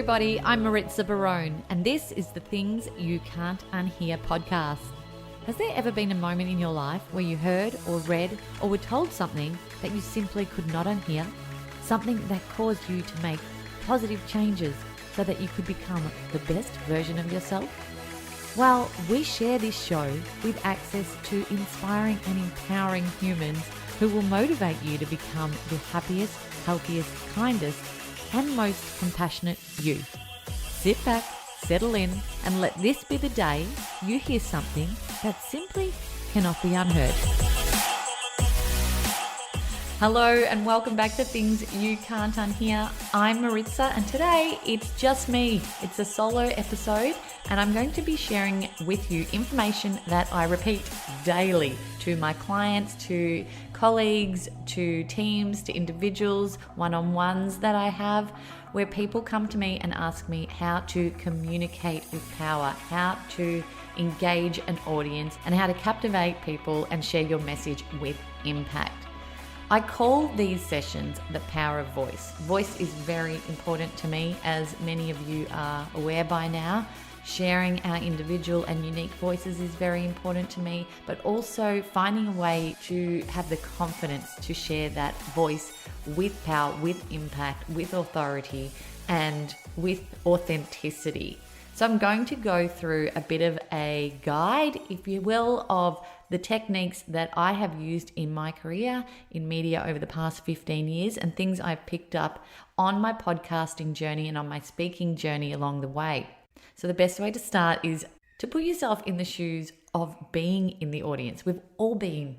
everybody, I'm Maritza Barone, and this is the Things You Can't Unhear podcast. Has there ever been a moment in your life where you heard or read or were told something that you simply could not unhear? Something that caused you to make positive changes so that you could become the best version of yourself? Well, we share this show with access to inspiring and empowering humans who will motivate you to become the happiest, healthiest, kindest, and most compassionate you. Sit back, settle in, and let this be the day you hear something that simply cannot be unheard. Hello and welcome back to Things You Can't Unhear. I'm Maritza and today it's just me. It's a solo episode and I'm going to be sharing with you information that I repeat daily to my clients, to colleagues, to teams, to individuals, one-on-ones that I have, where people come to me and ask me how to communicate with power, how to engage an audience, and how to captivate people and share your message with impact. I call these sessions the power of voice. Voice is very important to me, as many of you are aware by now. Sharing our individual and unique voices is very important to me, but also finding a way to have the confidence to share that voice with power, with impact, with authority, and with authenticity. So I'm going to go through a bit of a guide, if you will, of the techniques that I have used in my career in media over the past 15 years and things I've picked up on my podcasting journey and on my speaking journey along the way. So the best way to start is to put yourself in the shoes of being in the audience. We've all been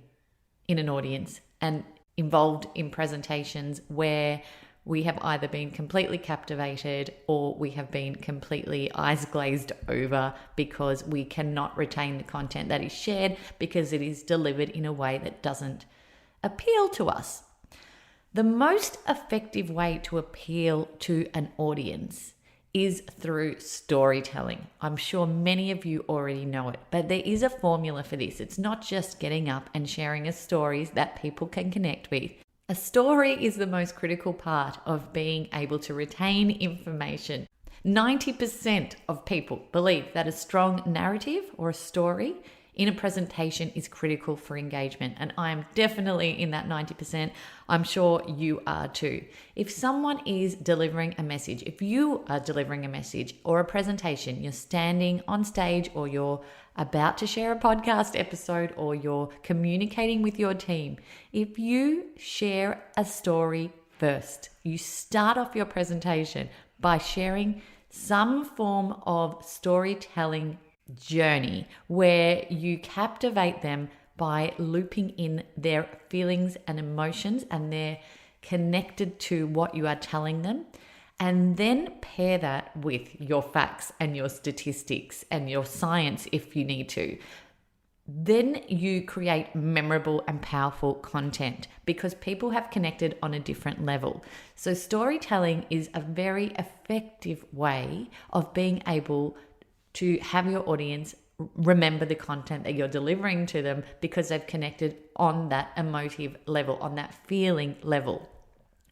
in an audience and involved in presentations where we have either been completely captivated or we have been completely eyes glazed over because we cannot retain the content that is shared because it is delivered in a way that doesn't appeal to us. The most effective way to appeal to an audience is through storytelling. I'm sure many of you already know it, but there is a formula for this. It's not just getting up and sharing a story that people can connect with. A story is the most critical part of being able to retain information. 90% of people believe that a strong narrative or a story in a presentation is critical for engagement. And I'm definitely in that 90%. I'm sure you are too. If someone is delivering a message, if you are delivering a message or a presentation, you're standing on stage or you're about to share a podcast episode or you're communicating with your team, if you share a story first, you start off your presentation by sharing some form of storytelling journey where you captivate them by looping in their feelings and emotions and they're connected to what you are telling them, and then pair that with your facts and your statistics and your science if you need to. Then you create memorable and powerful content because people have connected on a different level. So storytelling is a very effective way of being able to have your audience remember the content that you're delivering to them because they've connected on that emotive level, on that feeling level.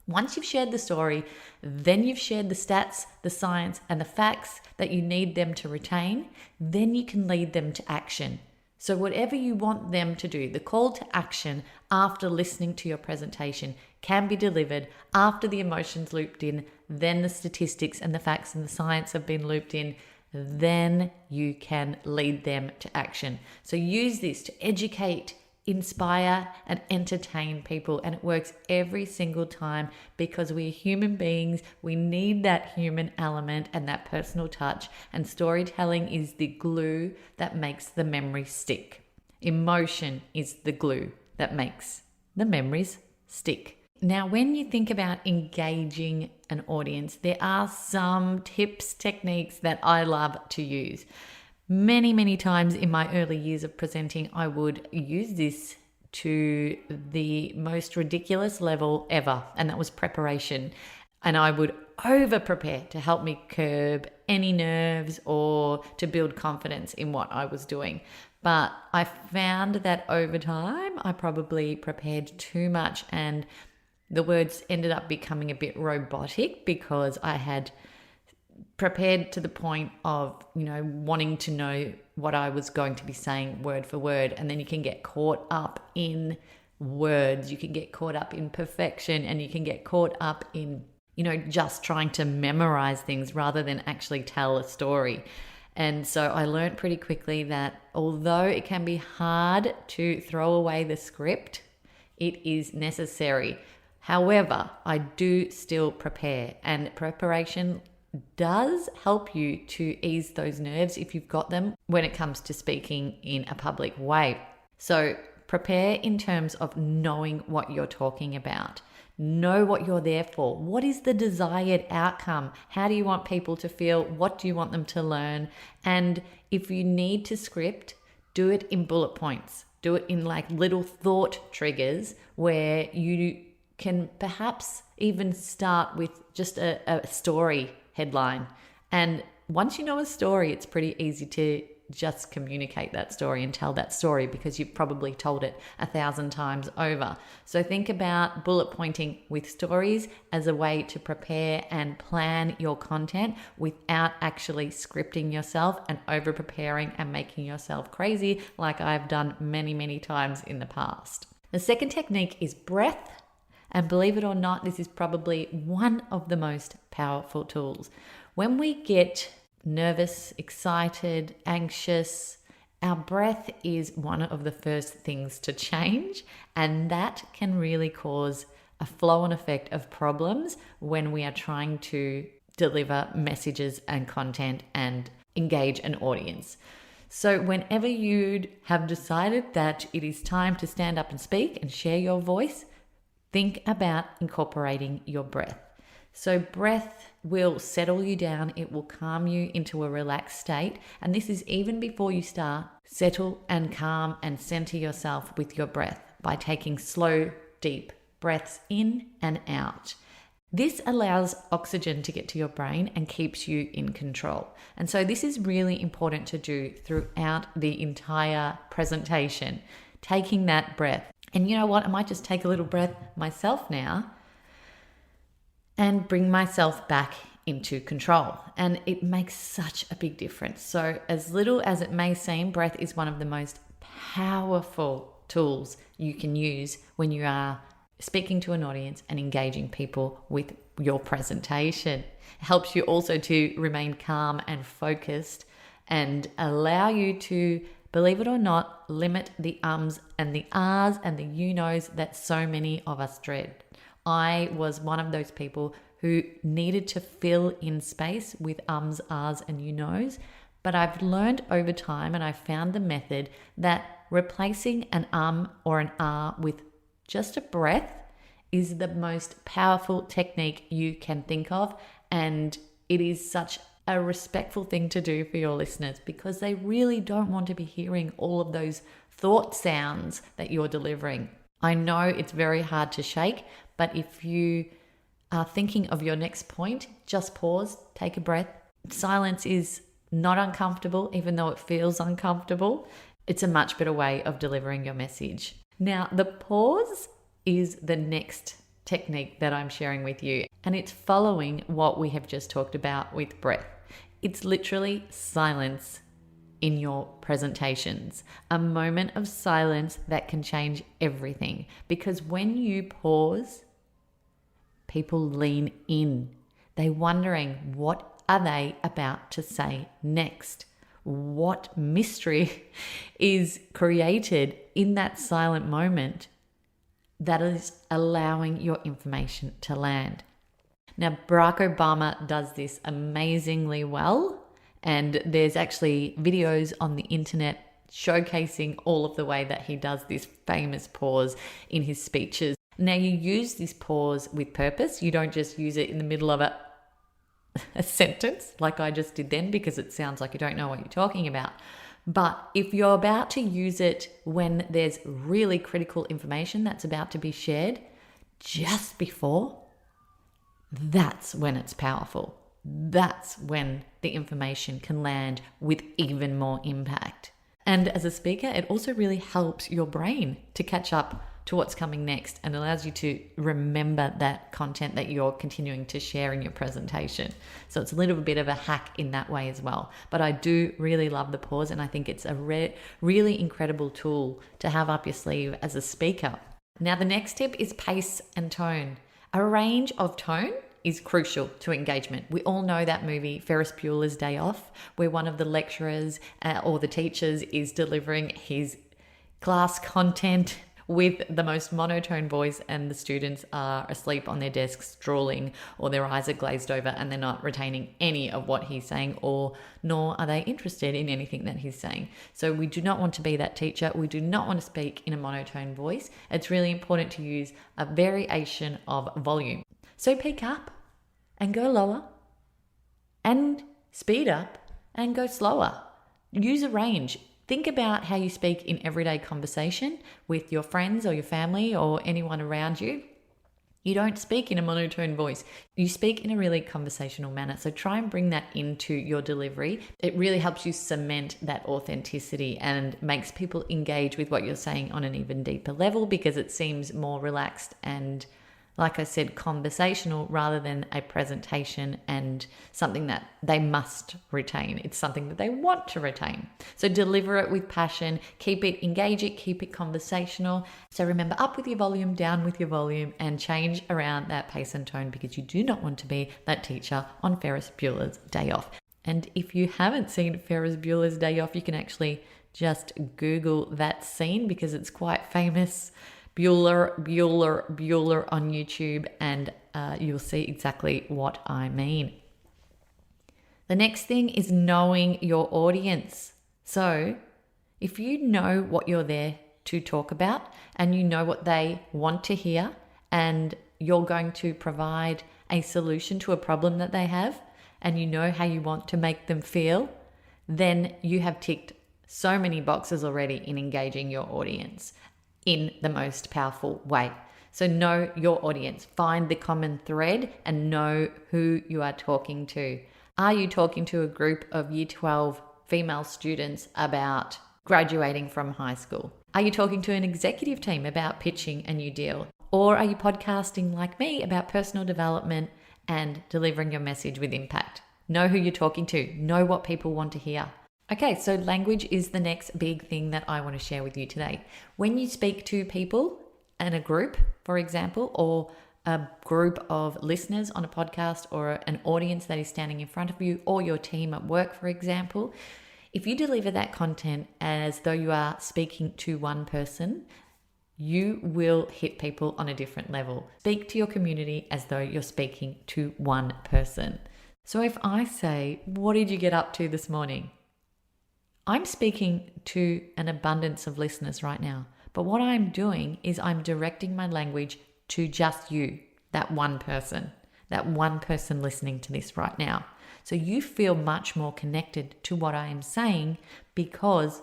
Once you've shared the story, then you've shared the stats, the science, and the facts that you need them to retain, then you can lead them to action. So whatever you want them to do, the call to action after listening to your presentation can be delivered after the emotions looped in, then the statistics and the facts and the science have been looped in, then you can lead them to action. So use this to educate, inspire, and entertain people. And it works every single time because we're human beings. We need that human element and that personal touch. And storytelling is the glue that makes the memory stick. Emotion is the glue that makes the memories stick. Now, when you think about engaging an audience, there are some tips, techniques that I love to use. Many times in my early years of presenting, I would use this to the most ridiculous level ever, and that was preparation. And I would over-prepare to help me curb any nerves or to build confidence in what I was doing. But I found that over time, I probably prepared too much and the words ended up becoming a bit robotic because I had prepared to the point of, wanting to know what I was going to be saying word for word. And then you can get caught up in words, you can get caught up in perfection, and you can get caught up in, just trying to memorize things rather than actually tell a story. And so I learned pretty quickly that although it can be hard to throw away the script, it is necessary. However, I do still prepare, and preparation does help you to ease those nerves if you've got them when it comes to speaking in a public way. So prepare in terms of knowing what you're talking about. Know what you're there for. What is the desired outcome? How do you want people to feel? What do you want them to learn? And if you need to script, do it in bullet points. Do it in like little thought triggers where you can perhaps even start with just a story headline. And once you know a story, it's pretty easy to just communicate that story and tell that story because you've probably told it 1,000 times over. So think about bullet pointing with stories as a way to prepare and plan your content without actually scripting yourself and over preparing and making yourself crazy like I've done many, many times in the past. The second technique is breath. And believe it or not, this is probably one of the most powerful tools. When we get nervous, excited, anxious, our breath is one of the first things to change, and that can really cause a flow-on effect of problems when we are trying to deliver messages and content and engage an audience. So whenever you have decided that it is time to stand up and speak and share your voice, think about incorporating your breath. So breath will settle you down. It will calm you into a relaxed state. And this is even before you start. Settle and calm and center yourself with your breath by taking slow, deep breaths in and out. This allows oxygen to get to your brain and keeps you in control. And so this is really important to do throughout the entire presentation, taking that breath. And you know what? I might just take a little breath myself now and bring myself back into control. And it makes such a big difference. So as little as it may seem, breath is one of the most powerful tools you can use when you are speaking to an audience and engaging people with your presentation. It helps you also to remain calm and focused and allow you to, believe it or not, limit the ums and the ahs and the you knows that so many of us dread. I was one of those people who needed to fill in space with ums, ahs, and you knows, but I've learned over time, and I found the method that replacing an or an ah with just a breath is the most powerful technique you can think of, and it is such a respectful thing to do for your listeners because they really don't want to be hearing all of those thought sounds that you're delivering. I know it's very hard to shake, but if you are thinking of your next point, just pause, take a breath. Silence is not uncomfortable, even though it feels uncomfortable. It's a much better way of delivering your message. Now, the pause is the next technique that I'm sharing with you, and it's following what we have just talked about with breath. It's literally silence in your presentations, a moment of silence that can change everything. Because when you pause, people lean in. They're wondering, what are they about to say next? What mystery is created in that silent moment that is allowing your information to land? Now, Barack Obama does this amazingly well, and there's actually videos on the internet showcasing all of the way that he does this famous pause in his speeches. Now, you use this pause with purpose. You don't just use it in the middle of a sentence like I just did then, because it sounds like you don't know what you're talking about. But if you're about to use it when there's really critical information that's about to be shared, just before, that's when it's powerful. That's when the information can land with even more impact. And as a speaker, it also really helps your brain to catch up to what's coming next and allows you to remember that content that you're continuing to share in your presentation. So it's a little bit of a hack in that way as well. But I do really love the pause, and I think it's a really incredible tool to have up your sleeve as a speaker. Now, the next tip is pace and tone. A range of tone is crucial to engagement. We all know that movie, Ferris Bueller's Day Off, where one of the lecturers or the teachers is delivering his class content with the most monotone voice, and the students are asleep on their desks drooling, or their eyes are glazed over and they're not retaining any of what he's saying, or nor are they interested in anything that he's saying. So we do not want to be that teacher. We do not want to speak in a monotone voice. It's really important to use a variation of volume. So peak up and go lower, and speed up and go slower. Use a range. Think about how you speak in everyday conversation with your friends or your family or anyone around you. You don't speak in a monotone voice. You speak in a really conversational manner. So try and bring that into your delivery. It really helps you cement that authenticity and makes people engage with what you're saying on an even deeper level, because it seems more relaxed and, like I said, conversational rather than a presentation and something that they must retain. It's something that they want to retain. So deliver it with passion, keep it engaging, keep it conversational. So remember, up with your volume, down with your volume, and change around that pace and tone, because you do not want to be that teacher on Ferris Bueller's Day Off. And if you haven't seen Ferris Bueller's Day Off, you can actually just Google that scene, because it's quite famous. Bueller on YouTube, and you'll see exactly what I mean. The next thing is knowing your audience. So if you know what you're there to talk about, and you know what they want to hear, and you're going to provide a solution to a problem that they have, and you know how you want to make them feel, then you have ticked so many boxes already in engaging your audience in the most powerful way. So know your audience, find the common thread, and know who you are talking to. Are you talking to a group of Year 12 female students about graduating from high school? Are you talking to an executive team about pitching a new deal? Or are you podcasting like me about personal development and delivering your message with impact? Know who you're talking to. Know what people want to hear. Okay, so language is the next big thing that I want to share with you today. When you speak to people in a group, for example, or a group of listeners on a podcast, or an audience that is standing in front of you, or your team at work, for example, if you deliver that content as though you are speaking to one person, you will hit people on a different level. Speak to your community as though you're speaking to one person. So if I say, "What did you get up to this morning?" I'm speaking to an abundance of listeners right now, but what I'm doing is I'm directing my language to just you, that one person listening to this right now. So you feel much more connected to what I am saying, because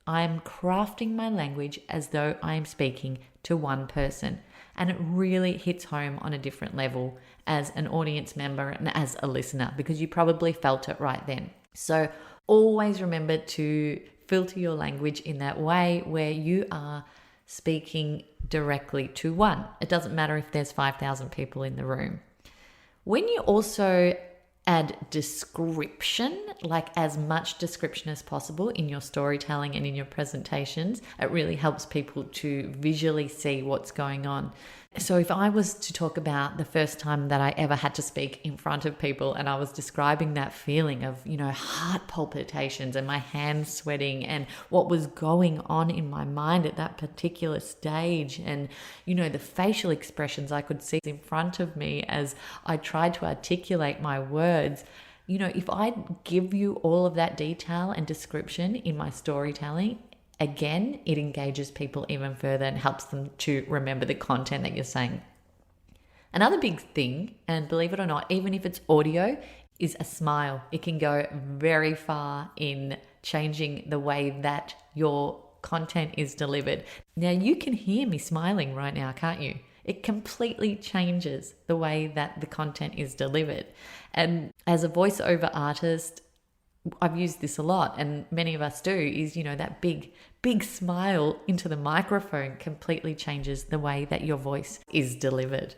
I'm crafting my language as though I am speaking to one person. And it really hits home on a different level as an audience member and as a listener, because you probably felt it right then. So always remember to filter your language in that way, where you are speaking directly to one. It doesn't matter if there's 5,000 people in the room. When you also add description, like as much description as possible in your storytelling and in your presentations, it really helps people to visually see what's going on. So if I was to talk about the first time that I ever had to speak in front of people, and I was describing that feeling of, heart palpitations and my hands sweating and what was going on in my mind at that particular stage, and, the facial expressions I could see in front of me as I tried to articulate my words, if I give you all of that detail and description in my storytelling, again, it engages people even further and helps them to remember the content that you're saying. Another big thing, and believe it or not, even if it's audio, is a smile. It can go very far in changing the way that your content is delivered. Now, you can hear me smiling right now, can't you? It completely changes the way that the content is delivered. And as a voiceover artist, I've used this a lot, and many of us do, is, that big smile into the microphone completely changes the way that your voice is delivered.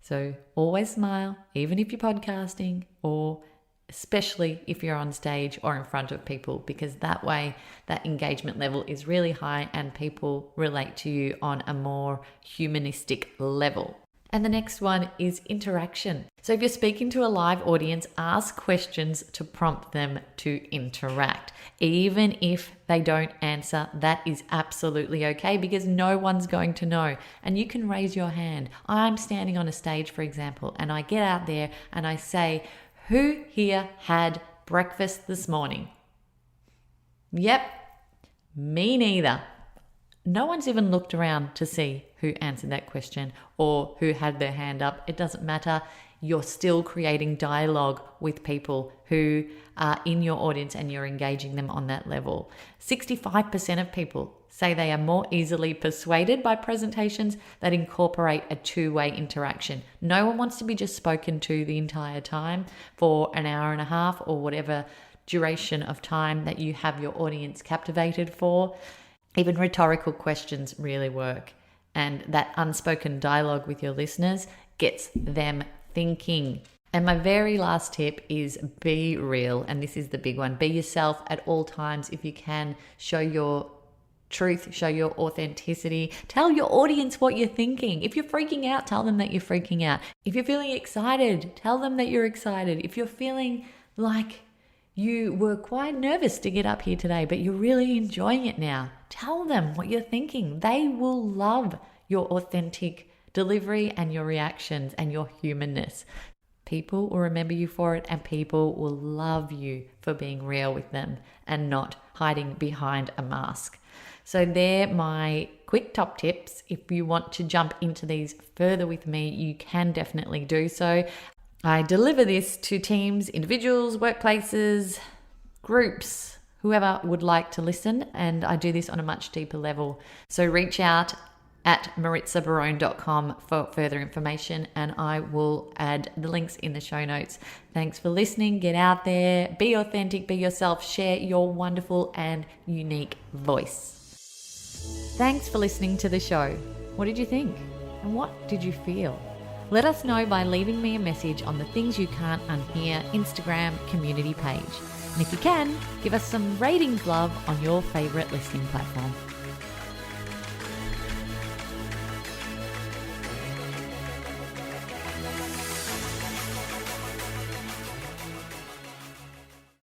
So always smile, even if you're podcasting, or especially if you're on stage or in front of people, because that way that engagement level is really high and people relate to you on a more humanistic level. And the next one is interaction. So if you're speaking to a live audience, ask questions to prompt them to interact. Even if they don't answer, that is absolutely okay, because no one's going to know. And you can raise your hand. I'm standing on a stage, for example, and I get out there and I say, who here had breakfast this morning? Yep, me neither. No one's even looked around to see who answered that question or who had their hand up. It doesn't matter. You're still creating dialogue with people who are in your audience and you're engaging them on that level. 65% of people say they are more easily persuaded by presentations that incorporate a two-way interaction. No one wants to be just spoken to the entire time for an hour and a half or whatever duration of time that you have your audience captivated for. Even rhetorical questions really work. And that unspoken dialogue with your listeners gets them thinking. And my very last tip is be real. And this is the big one. Be yourself at all times if you can. Show your truth, show your authenticity. Tell your audience what you're thinking. If you're freaking out, tell them that you're freaking out. If you're feeling excited, tell them that you're excited. If you're feeling like you were quite nervous to get up here today, but you're really enjoying it now, tell them what you're thinking. They will love your authentic delivery and your reactions and your humanness. People will remember you for it, and people will love you for being real with them and not hiding behind a mask. So they're my quick top tips. If you want to jump into these further with me, you can definitely do so. I deliver this to teams, individuals, workplaces, groups, whoever would like to listen, and I do this on a much deeper level. So reach out at maritzabarone.com for further information, and I will add the links in the show notes. Thanks for listening. Get out there, be authentic, be yourself, share your wonderful and unique voice. Thanks for listening to the show. What did you think? And what did you feel? Let us know by leaving me a message on the Things You Can't Unhear Instagram community page. And if you can, give us some ratings love on your favorite listening platform.